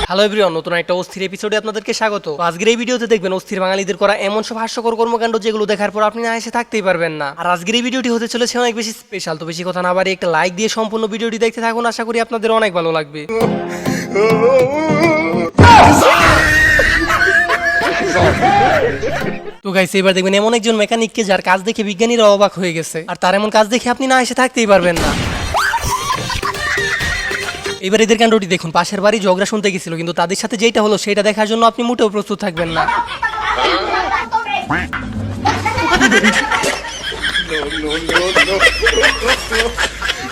Hello everyone, নতুন একটা অস্থির এপিসোডে আপনাদেরকে স্বাগত। আজকের এই ভিডিওতে দেখবেন অস্থির বাঙালিদের করা এমন সব হাস্যকর কর্মকাণ্ড যেগুলো দেখার পর আপনি না এসে থাকতেই পারবেন না। আর আজকের এই ভিডিওটি হতে চলেছে অনেক বেশি স্পেশাল। তো বেশি কথা না বাড়িয়ে একটা লাইক দিয়ে সম্পূর্ণ ভিডিওটি দেখতে থাকুন, আশা করি আপনাদের অনেক ভালো লাগবে। তো গাইস, এবার দেখবেন এমন একজন মেকানিককে যার কাজ দেখে বিজ্ঞানীরা অবাক হয়ে গেছে, আর তার এমন কাজ দেখে আপনি না এসে থাকতেই পারবেন না। এবার এদের কাণ্ডটি দেখুন। পাশের বাড়ি ঝগড়া শুনতে গেছিল, কিন্তু তাদের সাথে যেটা হলো সেটা দেখার জন্য আপনি মোটেও প্রস্তুত থাকবেন না।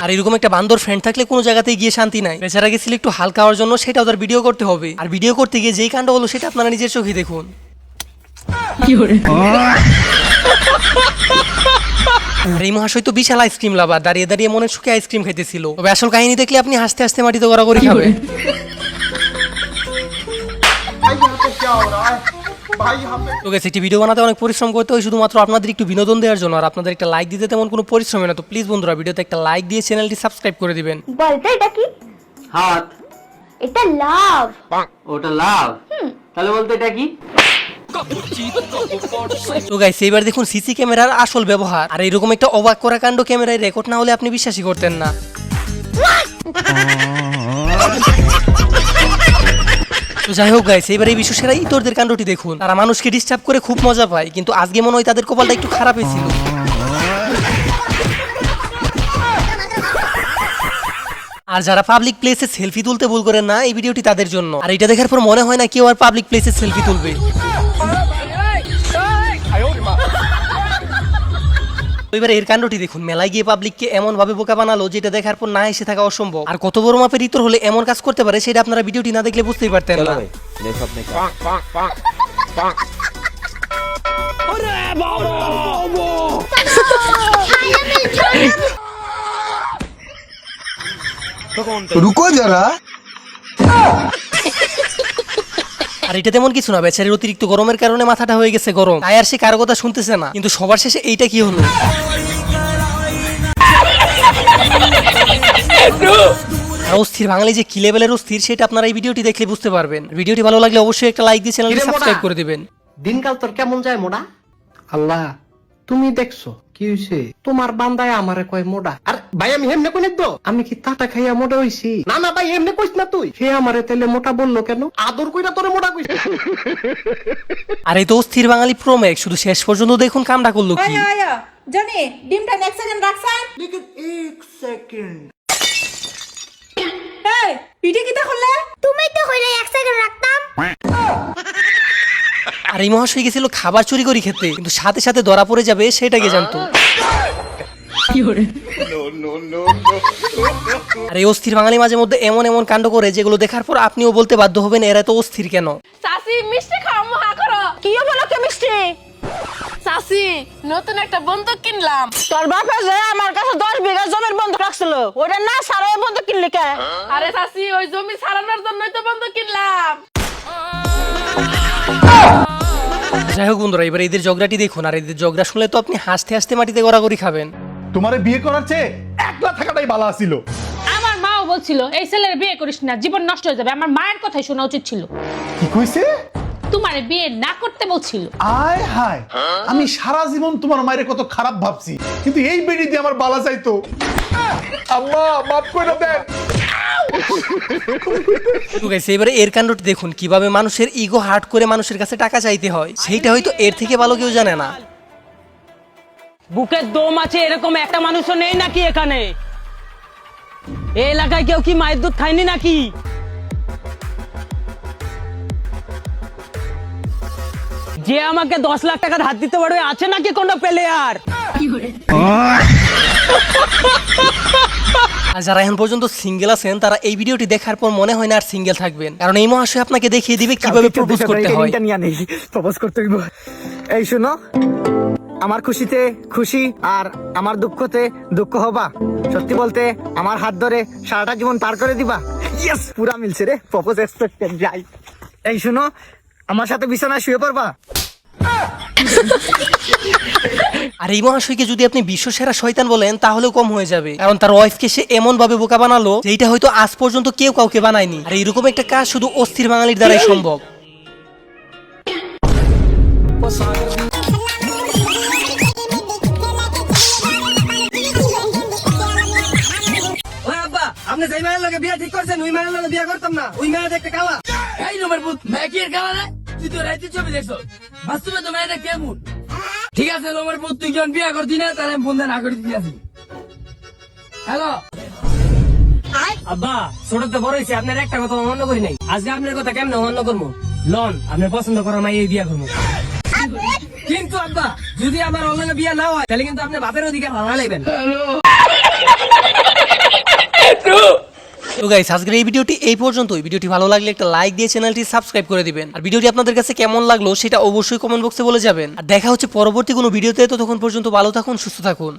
আর এরকম একটা বান্দর ফ্রেন্ড থাকলে কোনো জায়গাতেই গিয়ে শান্তি নাই। বেচারা গেছিল একটু হালকা হওয়ার জন্য, সেটা ওদের ভিডিও করতে হবে। আর ভিডিও করতে গিয়ে যেই কাণ্ড হলো সেটা আপনারা নিজের চোখে দেখুন। এই মহাশয় তো বিশাল আইসক্রিম লাভার, দাঁড়িয়ে দাঁড়িয়ে মনের সুখে আইসক্রিম খাইতেছিল। তবে আসল কাহিনী দেখলে আপনি হাসতে হাসতে মাটিতে গড়াগড়ি খাবেন। তো গেছে, একটি ভিডিও বানাতে অনেক পরিশ্রম করতে হয় শুধুমাত্র আপনাদের একটু বিনোদন দেওয়ার জন্য। আর আপনাদের একটা লাইক দিতে তেমন কোনো পরিশ্রম না। তো প্লিজ বন্ধুরা, ভিডিওতে একটা লাইক দিয়ে চ্যানেলটি সাবস্ক্রাইব করে দিবেন। বলতো এটা কি? হাত। এটা লাভ। ওটা লাভ? তাহলে বলতো এটা কি? তো গাইস, এবার দেখুন সিসি ক্যামেরার আসল ব্যবহার। আর এরকম একটা অবাক করা কাণ্ড ক্যামেরায় রেকর্ড না হলে আপনি বিশ্বাসই করতেন না। তো যাই হোক গাইস, এবার এই বিশ্বসেরা ইতরদের কাণ্ডটি দেখুন। তারা মানুষকে ডিস্টার্ব করে খুব মজা পায়, কিন্তু আজকে মনে হয় তাদের কপালটা একটু খারাপ হয়েছিল। আর যারা পাবলিক প্লেসে সেলফি তুলতে ভুল করেন না, এই ভিডিওটি তাদের জন্য। আর এটা দেখার পর মনে হয় না কেউ আর পাবলিক প্লেসে সেলফি তুলবে। এবার এর কাণ্ডটি দেখুন। মেলায় গিয়ে পাবলিককে এমন ভাবে বোকা বানালো যেটা দেখার পর না এসে থাকা অসম্ভব। আর কত বড় মাপের ইতর হলে এমন কাজ করতে পারে সেটা আপনারা ভিডিওটি না দেখলে বুঝতেই পারতেন না। রুকো যারা। আর এটা তেমন কিছু না, বেচারির অতিরিক্ত গরমের কারণে মাথাটা হয়ে গেছে গরম, তাই আর সে কারো কথা শুনতেছে না। কিন্তু সবার শেষে এইটা কি হলো? অস্থির বাঙালি যে কি লেভেলের অস্থির সেটা আপনারা এই ভিডিওটি দেখলে বুঝতে পারবেন। ভিডিওটি ভালো লাগলে অবশ্যই একটা লাইক দিয়ে চ্যানেলটি সাবস্ক্রাইব করে দিবেন। দিনকাল তোর কেমন যায় মোড়া? আল্লাহ, তুমি দেখছো কি হইছে? তোমার বান্দায় আমারে কয় মোড়া। আর ভাই আমি এমনি কই নাকবো? আমি কি টাটা খাইয়া মোটা হইছি? না না ভাই, এমনি কইছ না তুই। সে আমারে তাইলে মোটা বললো কেন? আদর কইরা তোরে মোটা কইছে। আর এই তো অস্থির বাঙালি প্রমেক, শুধু শেষ পর্যন্ত দেখুন কামটা করলো কি। আয়া জানি ডিমটা 1 সেকেন্ড রাখছাই। লেকিন 1 সেকেন্ড। এই পিঠে কিটা করলে? তুমি তো কইলে 1 সেকেন্ড রাখতাম। আর এই মহাশয় গেছিল খাবার চুরি করে খেতে, কিন্তু সাথে সাথে ধরা পড়ে যাবে সেটা কে জানতো। আর এই অস্থির বাঙালি মাঝে মধ্যে এমন এমন কাণ্ড করে যেগুলো দেখার পর আপনিও বলতে বাধ্য হবেন এরা তো অস্থির কেন। চাচি মিষ্টি খাওয়া মহা করো। কি বলো কে মিষ্টি? চাচি নতুন একটা বন্দুক কিনলাম। তোর বাপে যে আমার কাছে 10 বিঘা জমির বন্ধক রাখছিল, ওটা না সারাই বন্ধক কিনলি কে? আরে চাচি ওই জমি ছাড়ানোর জন্যই তো বন্দুক কিনলাম। যাই হোক বন্ধুরা, এবার এদের ঝগড়াটি দেখুন। আর এদের ঝগড়া শুনলে তো আপনি হাসতে হাসতে মাটিতে গড়াগড়ি খাবেন। তোমারে বিয়ে করার চেয়ে একলা থাকাটাই ভালো ছিল। আমার মাও বলছিল এই ছেলের বিয়ে করিস না, জীবন নষ্ট হয়ে যাবে। আমার মায়ের কথাই শোনা উচিত ছিল। কি কইছে? তোমার বিয়ে না করতে বলছিল। আয় হায়, আমি সারা জীবন তোমার মায়ের কত খারাপ ভাবছি, কিন্তু এই বেড়ি দিয়ে আমার বালা চাইতো। আল্লাহ মাফ করে দেন। এবারে এর কাণ্ডটি দেখুন, কিভাবে মানুষের ইগো হার্ট করে মানুষের কাছে টাকা চাইতে হয়, সেইটা হয়তো এর থেকে ভালো কেউ জানে না। বুকের দম আছে এরকম একটা মানুষও নেই নাকি এখানে? এই এলাকায় কেউ কি মায়ের দুধ খায়নি নাকি? যে আমাকে 10 লাখ টাকা ধার দিতে পারবে আছে নাকি কোনো প্লেয়ার? আর যারা এখন পর্যন্ত সিঙ্গেল আছেন তারা এই ভিডিওটি দেখার পর মনে হয় না আর সিঙ্গেল থাকবেন, কারণ এই মহাশয় আপনাকে দেখিয়ে দিবে কিভাবে প্রপোজ করতে হয়। প্রপোজ করতে হইব। এই শুনো, আমার খুশিতে খুশি আর আমার দুঃখতে দুঃখ হবা। সত্যি বলতে আমার হাত ধরে সারাটা জীবন পার করে দিবা। ইয়েস, পুরা মিলছে রে। Propose expected. যাই। এই শুনো, আমার সাথে বিছানায় শুয়ে পড়বা। আর এই মহাশয়কে যদি আপনি বিশ্বসেরা শয়তান বলেন তাহলেও কম হয়ে যাবে, কারণ তার ওয়াইফকে সে এমন ভাবে বোকা বানালো যেটা হয়তো আজ পর্যন্ত কেউ কাউকে বানায়নি। আর এরকম একটা কাজ শুধু অস্থির বাঙালির দ্বারাই সম্ভব। ওই আব্বা আপনি যেই মায়ের লগে বিয়া ঠিক করছেন ওই মায়ের লগে বিয়া করতাম না, ওই মায়ের একটা কালা। এই নম্বর বুথ ম্যাকির কালা না, তুই তো রাইতে ছবি দেখছ, বাস্তবে তো মেয়েটা কেমন। ঠিক আছে নম্বর বুথ, তুই যখন বিয়া করতি না তাহলে আমি ফোন না করে দিয়েছি। হ্যালো আব্বা ছোট তো বড় হয়েছে, আপনার একটা কথা অমান্য করি নাই, আজকে আপনার কথা কেমন অমান্য করবো? লন আপনার পছন্দ করা মাই এই বিয়া করবো। কিন্তু আব্বা যদি আমার অনলাইনে বিয়া না হয় তাহলে কিন্তু আপনি বাপের অধিকার ভাঙা লাগবেন। তো গাইস আজকের এই ভিডিওটি এই পর্যন্তই। ভিডিওটি ভালো লাগলে একটা লাইক দিয়ে চ্যানেলটি সাবস্ক্রাইব করে দিবেন। আর ভিডিওটি আপনাদের কাছে কেমন লাগলো সেটা অবশ্যই কমেন্ট বক্সে বলে যাবেন। আর দেখা হচ্ছে পরবর্তী কোনো ভিডিওতে। ততক্ষণ পর্যন্ত ভালো থাকুন, সুস্থ থাকুন।